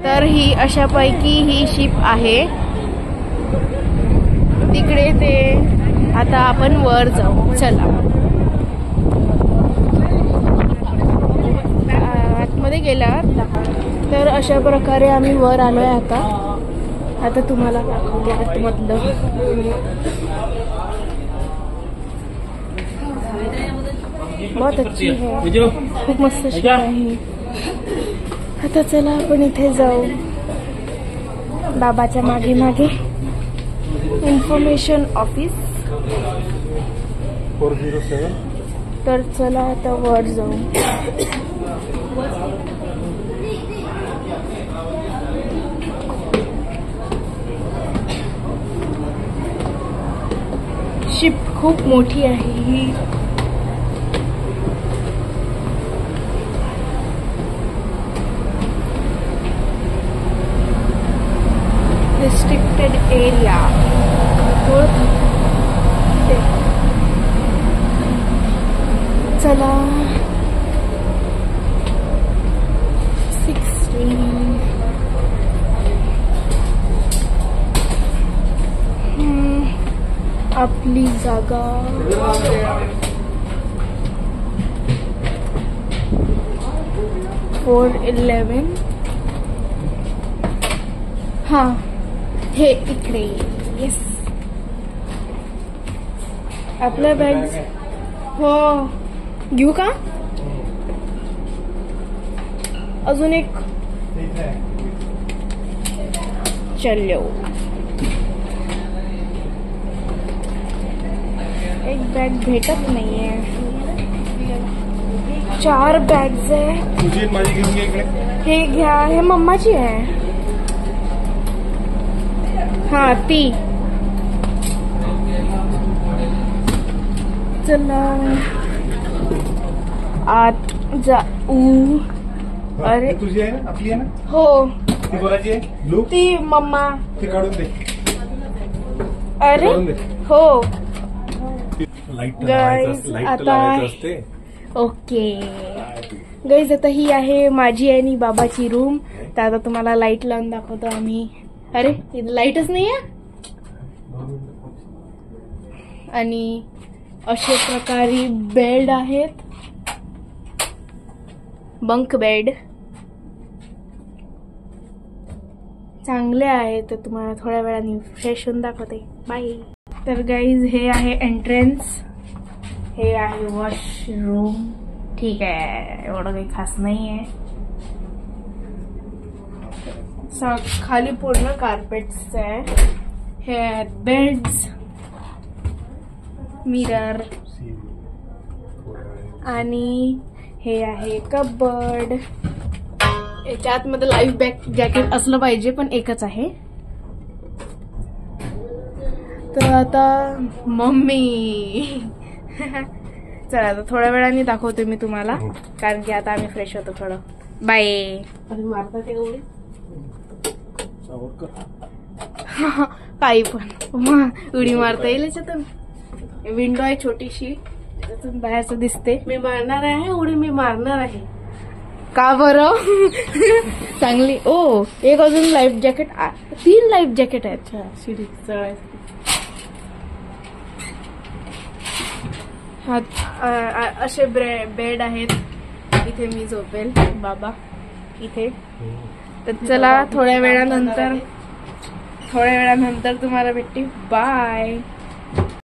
तर ही अशापैकी ही शिप आहे. तिकडे ते आता आपण वर जाऊ. चला आतमध्ये गेल्यावर तर अशा प्रकारे आम्ही वर आलोय. आता तुम्हाला दाखवते आतमधलं. बहुत अच्छी है, खूप मस्त शिप आहे. आता चला आपण इथे जाऊ बाबाच्या मागे मागे. Information office. 407. तर चला आता वर जाऊ. शिप खूप मोठी आहे ही. Restricted area. चला 16. आपली जागा. 411. हा हे इकडे. येस आपल्या बॅग्स. हो घेऊ का अजून एक. चलो एक बॅग भेटत नाहीये. 4 बॅग्स आहे. हे घ्या. हे मम्माची आहे. हा ती. चला आत जाऊ. अरे तुझी आहे ना, आपली आहे ना? हो ती कोणाची आहे? ब्लू. ती मम्मा. ती काढून दे. अरे हो गाइस आता ओके गाइस आता ही आहे माझी आणि बाबाची रूम. तर आता तुम्हाला लाईट लावून दाखवतो आम्ही. अरे इथे लाईटच नाही आहे. आणि अशा प्रकारे बेड आहेत. बंक बेड चांगले आहे. तर तुम्हाला थोड्या वेळाने फ्रेश होऊन दाखवते. बाय. तर गाईज हे आहे एंट्रन्स. हे आहे वॉशरूम. ठीक आहे एवढं काही खास नाही आहे. खाली पूर्ण कार्पेट्स आहे. हे आहेत बेड्स. मिरर आणि हे आहे कबर्ड. याच्या आतमध्ये लाईफ जॅकेट असलं पाहिजे पण एकच आहे. तर आता मम्मी चला आता थोड्या वेळाने दाखवते मी तुम्हाला. कारण की आता आम्ही फ्रेश होतो थोडं. बाय. मारता ते एवढे काही पण उडी मारता येईल याच्यातून. विंडो आहे छोटीशी त्याच्यातून बाहेरचं दिसते. मी मारणार आहे उडी. मी मारणार आहे. का बरं चांगली. ओ एक अजून लाईफ जॅकेट. 3 लाईफ जॅकेट आहेत. शिडी चढायची. असे बेड आहेत. इथे मी झोपेल. बाबा इथे. तर चला थोड्या वेळानंतर तुम्हाला भेटते. बाय.